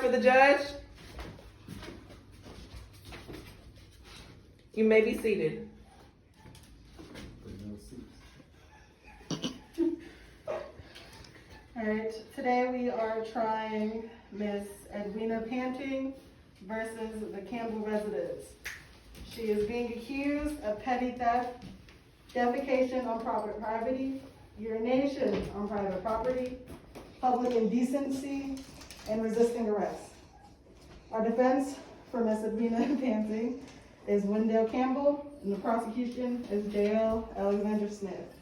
for the judge? You may be seated. All right, today we are trying Miss Edwina Panting versus the Campbell residents. She is being accused of petty theft, defecation on private property, urination on private property, public indecency, and resisting arrest. Our defense for Miss Edwina Panting is Wendell Campbell, and the prosecution is J.L. Alexander Smith.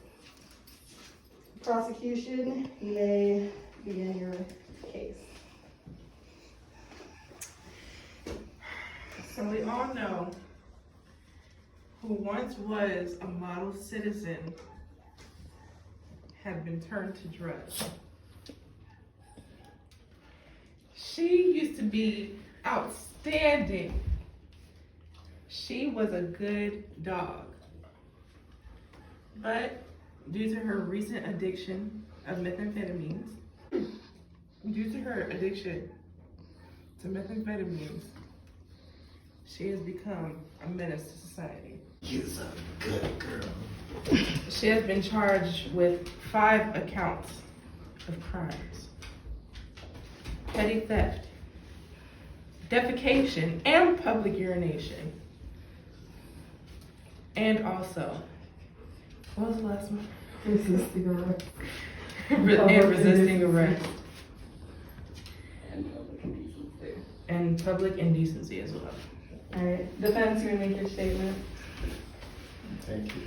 Prosecution, you may begin your case. So we all know who once was a model citizen had been turned to drugs. She used to be outstanding. She was a good dog. But due to her recent addiction of methamphetamines, she has become a menace to society. You're a good girl. She has been charged with 5 accounts of crimes: petty theft, defecation, and public urination. And also, what was the last one? Resisting arrest. And resisting arrest. And public indecency as well. All right, defense, you may make your statement. Thank you.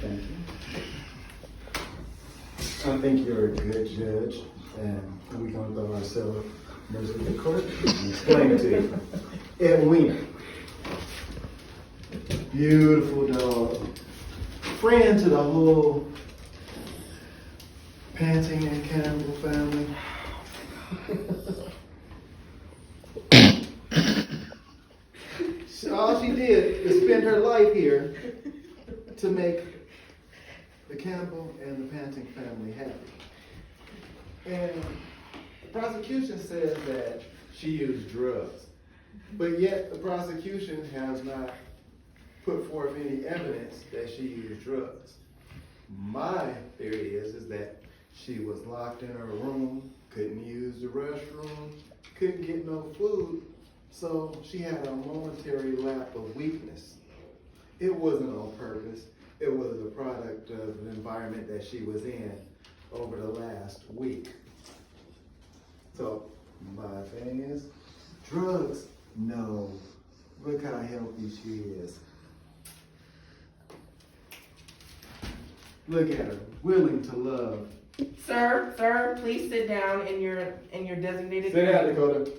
I think you're a good judge, and we're gonna throw ourselves in the court and explain it to you. Edwina, beautiful dog, friend to the whole Panting and Campbell family. All she did is spend her life here to make the Campbell and the Panting family happy. And the prosecution says that she used drugs, but yet the prosecution has not put forth any evidence that she used drugs. My theory is that she was locked in her room, couldn't use the restroom, couldn't get no food, so she had a momentary lapse of weakness. It wasn't on purpose. It was a product of the environment that she was in over the last week. So my thing is, drugs, no. Look how healthy she is. Look at her, willing to love. Sir, please sit down in your designated. Sit down, Dakota.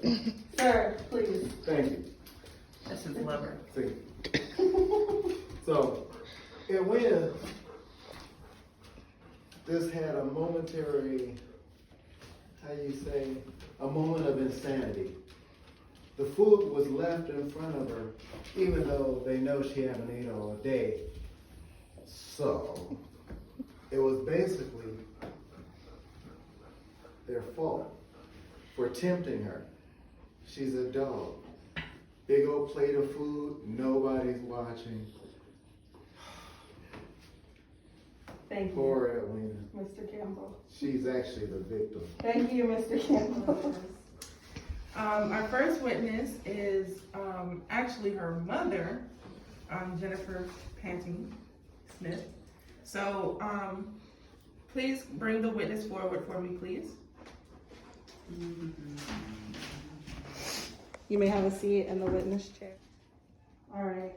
Sir, please. Thank you. That's his lover. See. So, Edwina just had a momentary, a moment of insanity. The food was left in front of her, even though they know she haven't eaten all day. So, it was basically their fault for tempting her. She's a dog. Big old plate of food, nobody's watching. Thank you, Poor Edwina. Mr. Campbell. She's actually the victim. Thank you, Mr. Campbell. Our first witness is actually her mother, Jennifer Panting Smith. So please bring the witness forward for me, please. You may have a seat in the witness chair. All right.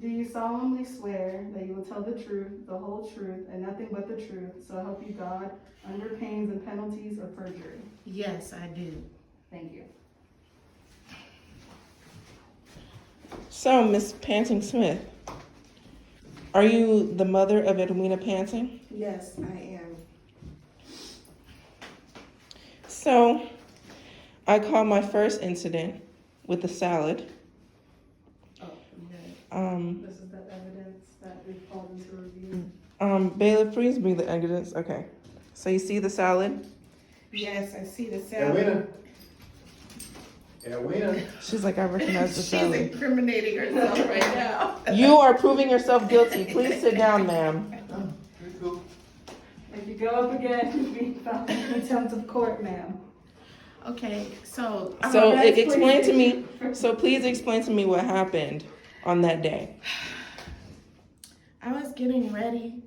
Do you solemnly swear that you will tell the truth, the whole truth, and nothing but the truth, so help you God, under pains and penalties of perjury? Yes, I do. Thank you. So, Miss Panting Smith, are you the mother of Edwina Panting? Yes, I am. So, I call my first incident with the salad. Oh, okay. This is the evidence that we've called into review. Bailiff, please bring the evidence. Okay. So you see the salad? Yes, I see the salad. Edwina. She's like, I recognize the She's salad. incriminating herself right now. You are proving yourself guilty. Please sit down, ma'am. Oh, very cool. If you go up again, you'll be found in contempt of court, ma'am. Okay, so So next, explain to please. me. So please explain to me what happened on that day. I was getting ready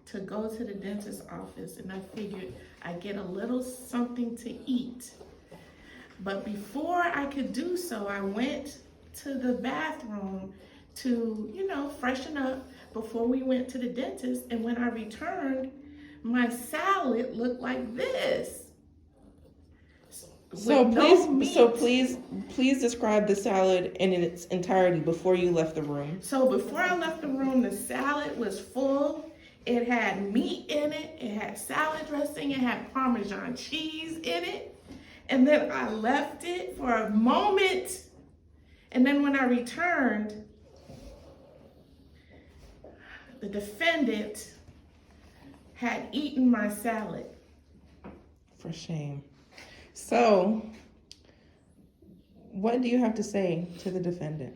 to go to the dentist's office, and I figured I'd get a little something to eat. But before I could do so, I went to the bathroom to, freshen up before we went to the dentist. And when I returned, my salad looked like this. So With no meat. please describe the salad in its entirety before you left the room. So before I left the room, the salad was full. It had meat in it. It had salad dressing. It had Parmesan cheese in it. And then I left it for a moment. And then when I returned, the defendant had eaten my salad. For shame. So, what do you have to say to the defendant?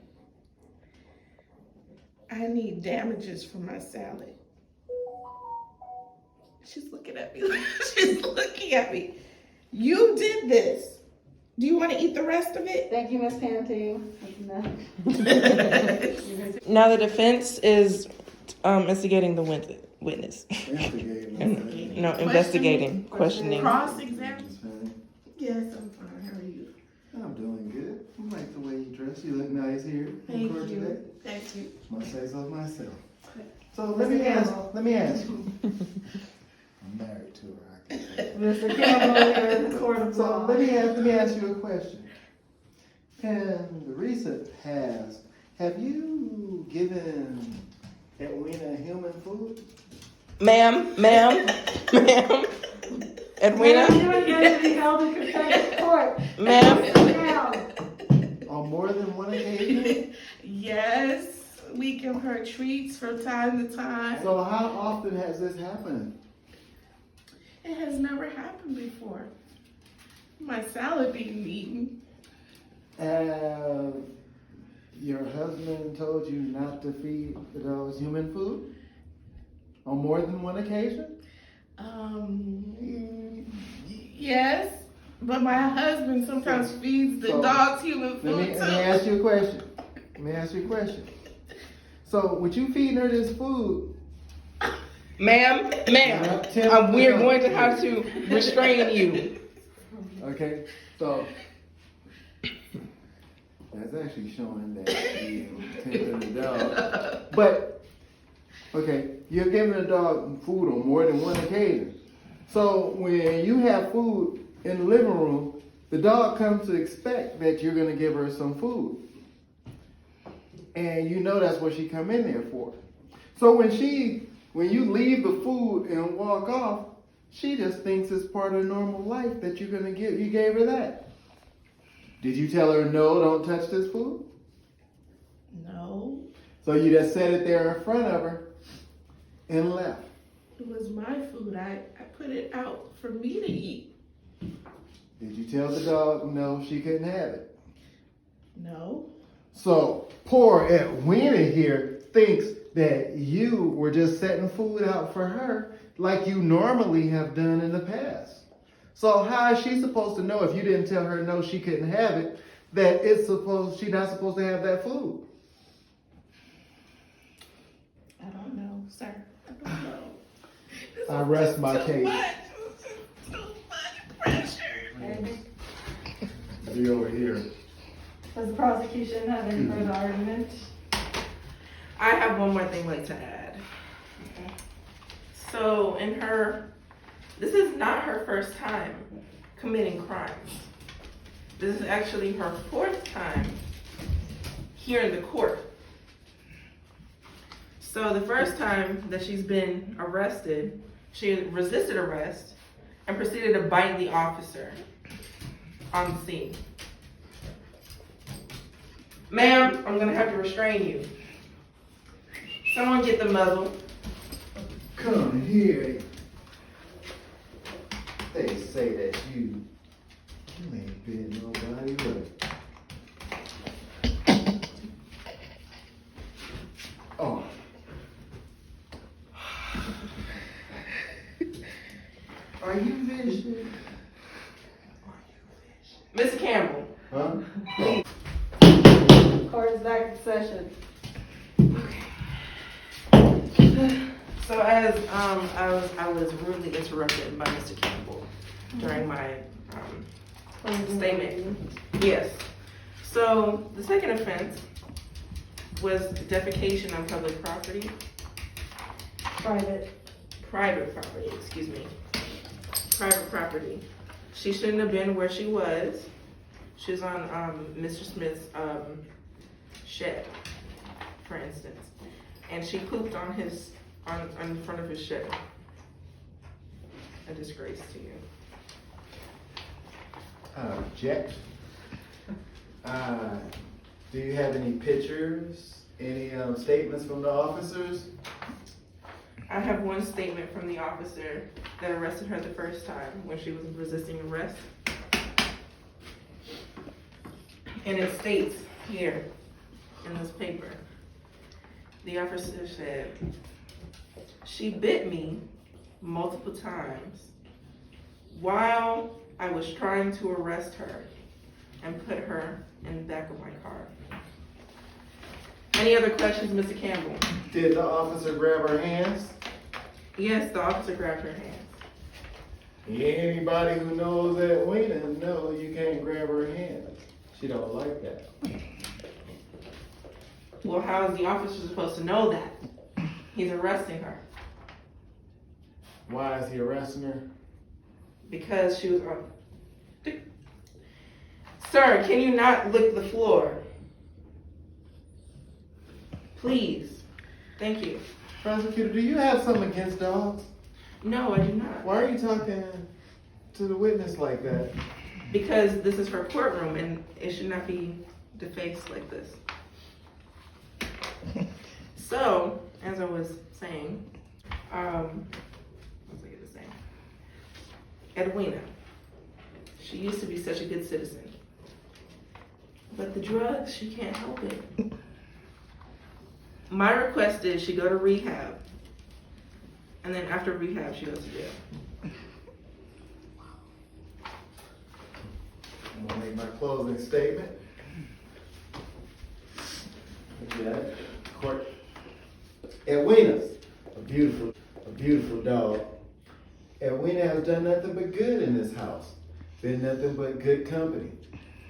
I need damages for my salad. She's looking at me. She's looking at me. You did this. Do you want to eat the rest of it? Thank you, Miss Panting. Now the defense is instigating the witness. Investigating. No, investigating, questioning. Cross-examine. Yes, I'm fine. How are you? I'm doing good. I like the way you dress. You look nice here. Thank in court you. today. Thank you. Must say so myself. So Mr. let me ask Campbell. you. I'm married to her. I can say. Mr. Campbell, you're in the court of So law. let me ask you a question. In the recent past, have you given Edwina human food? Ma'am. Edwina, You are going to be held in contempt of court. ma'am. Sit down. On more than one occasion? Yes, we give her treats from time to time. So how often has this happened? It has never happened before. My salad being eaten. Have your husband told you not to feed the dogs human food? On more than one occasion? Yes, but my husband sometimes feeds the So, dogs human Let food me too. ask you a question. So, with you feeding her this food, Ma'am, we're going to have to restrain you. okay? So, that's actually showing that you tempted the dog. But, okay, you're giving the dog food on more than one occasion. So, when you have food in the living room, the dog comes to expect that you're going to give her some food. And you know that's what she come in there for. So when you leave the food and walk off, she just thinks it's part of normal life that you gave her that. Did you tell her, no, don't touch this food? No, So you just set it there in front of her and left. it was my food. I put it out for me to eat. Did you tell the dog, no, she couldn't have it? No. So poor Edwina here thinks that you were just setting food out for her like you normally have done in the past. So how is she supposed to know if you didn't tell her no, she couldn't have it, that she's not supposed to have that food? I don't know, sir. I don't know. This I is rest just my too case. much. This is too much pressure. Be over here. Does the prosecution have any further argument? I have one more thing I'd like to add. So this is not her first time committing crimes. This is actually her fourth time here in the court. So the first time that she's been arrested, she resisted arrest and proceeded to bite the officer on the scene. Ma'am, I'm gonna have to restrain you. Someone get the muzzle. Come here. They say that you ain't been nobody, but fishing? Mr. Campbell, Huh? Court is back in session. so as I was rudely interrupted by Mr. Campbell during my statement. Yes. So the second offense was defecation on public property. Private property, excuse me. Private property. She shouldn't have been where she was. She was on Mr. Smith's shed, for instance. And she pooped on in front of his shed. A disgrace to you. Object. Do you have any pictures, any statements from the officers? I have one statement from the officer that arrested her the first time when she was resisting arrest. And it states here in this paper, the officer said, she bit me multiple times while I was trying to arrest her and put her in the back of my car. Any other questions, Mr. Campbell? Did the officer grab her hands? Yes, the officer grabbed her hands. Anybody who knows Edwina knows you can't grab her hands. She don't like that. Well, how is the officer supposed to know that? He's arresting her. Why is he arresting her? Because she was on. Sir, can you not lick the floor? Please. Thank you. Prosecutor, do you have something against dogs? No, I do not. Why are you talking to the witness like that? Because this is her courtroom and it should not be defaced like this. So, as I was saying, what was I going to say? Edwina. She used to be such a good citizen. But the drugs, she can't help it. My request is she go to rehab. And then after rehab, she goes to jail. I'm gonna make my closing statement. Okay, court. Edwina's a beautiful dog. Edwina has done nothing but good in this house. Been nothing but good company.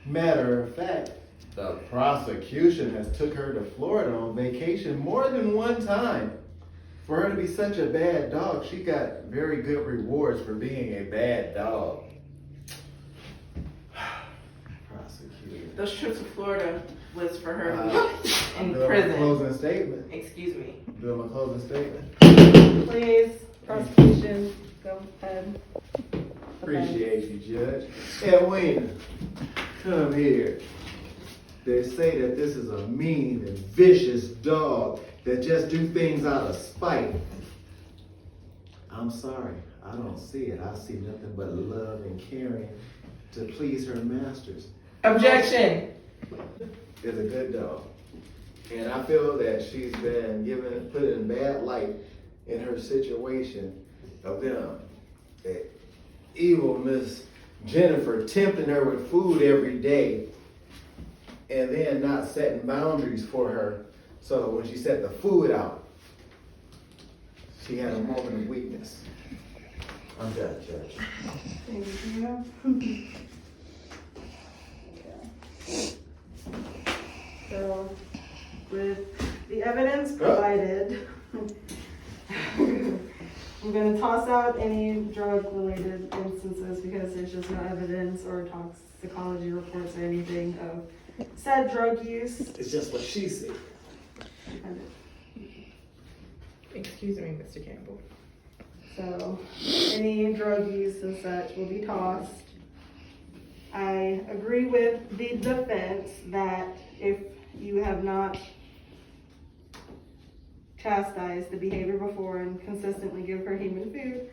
Matter of fact, the prosecution has took her to Florida on vacation more than one time. For her to be such a bad dog, she got very good rewards for being a bad dog. Prosecutor. Those trips to Florida was for her I'm in doing prison. my closing statement. Excuse me. I'm doing my closing statement. Please, prosecution, go ahead. Appreciate you, Judge. Edwina, come here. They say that this is a mean and vicious dog that just do things out of spite. I'm sorry, I don't see it. I see nothing but love and caring to please her masters. Objection. Is a good dog. And I feel that she's been put in bad light in her situation of them. That evil Miss Jennifer tempting her with food every day and then not setting boundaries for her. So when she set the food out, she had a moment of weakness. I'm done, Judge. Thank you. Okay. So, with the evidence provided, I'm going to toss out any drug-related instances because there's just no evidence or toxicology reports or anything of said drug use. It's just what she said. Excuse me, Mr. Campbell. So, any drug use and such will be tossed. I agree with the defense that if you have not chastised the behavior before and consistently give her human food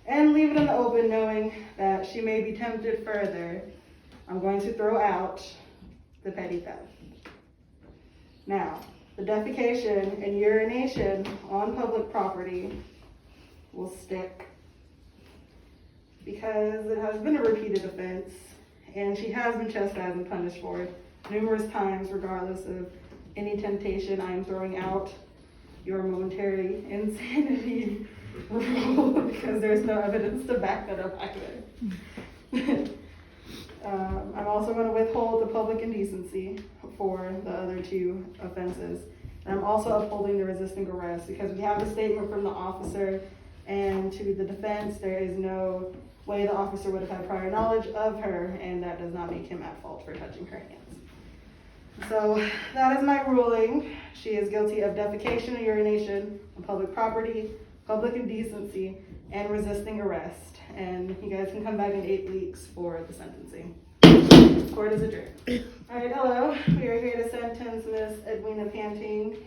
and leave it in the open knowing that she may be tempted further, I'm going to throw out the petty theft. Now, the defecation and urination on public property will stick. because it has been a repeated offense, and she has been chastised and punished for it numerous times, regardless of any temptation I am throwing out your momentary insanity rule, because there's no evidence to back that up either. I'm also going to withhold the public indecency for the other two offenses. And I'm also upholding the resisting arrest because we have a statement from the officer, and to the defense, there is no way the officer would have had prior knowledge of her, and that does not make him at fault for touching her hands. So that is my ruling. She is guilty of defecation and urination on public property, public indecency, and resisting arrest. And you guys can come back in 8 weeks for the sentencing. Court is adjourned. All right, hello. We are here to sentence Miss Edwina Panting,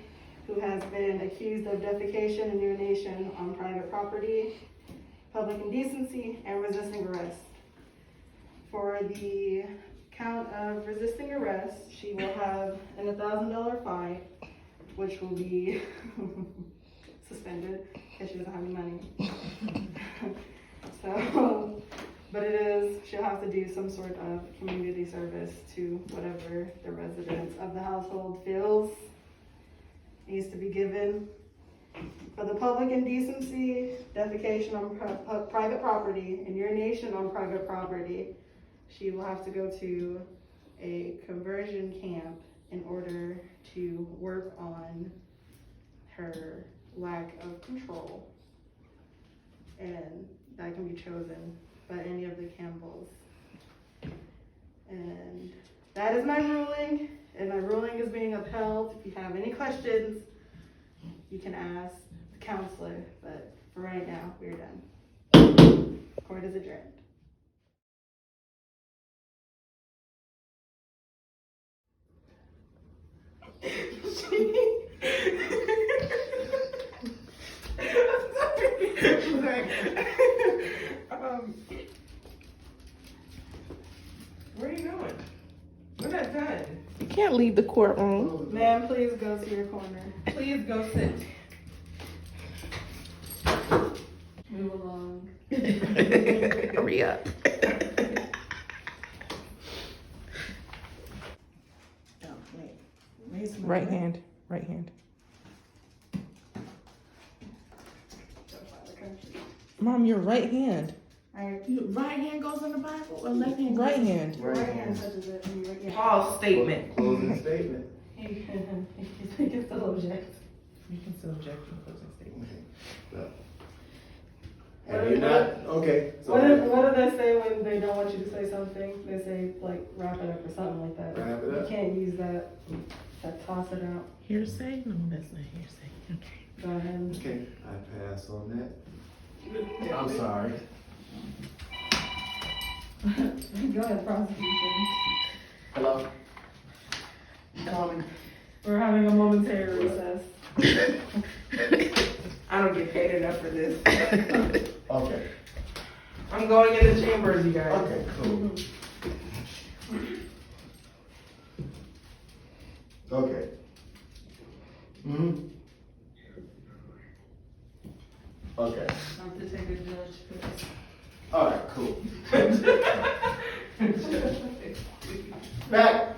who has been accused of defecation and urination on private property, public indecency, and resisting arrest. For the count of resisting arrest, she will have an $1,000 fine, which will be suspended because she doesn't have any money. So, but she'll have to do some sort of community service to whatever the residents of the household feels needs to be given. For the public indecency, defecation on private property, and urination on private property, she will have to go to a conversion camp in order to work on her lack of control. And that can be chosen by any of the Campbells. And that is my ruling, and my ruling is being upheld. If you have any questions, you can ask the counselor, but for right now, we're done. Court is adjourned. Where are you going? We're not done. You can't leave the courtroom. Ma'am, please go to your corner. Please go sit. Move along. Hurry up. Oh, wait. Raise my Right hand. Right hand. Mom, your right hand. Alright. Your right hand goes on the Bible or left hand? Right hand. Right hand touches it, and you Paul's statement. Closing statement. You can still object. You can still object to closing statement. So, and you're not, okay. So What do they say when they don't want you to say something? They say, like, wrap it up or something like that. Wrap it up. You can't use that. Toss it out. Hearsay? No, that's not hearsay. Okay. Go ahead. Okay, I pass on that. I'm sorry. Go ahead, prosecution. Hello? Tommy? We're having a momentary recess. I don't get paid enough for this. Okay. I'm going in the chambers, you guys. Okay, cool. Okay. Mm-hmm. Okay. I have to take a judge for this. All right, cool. Back.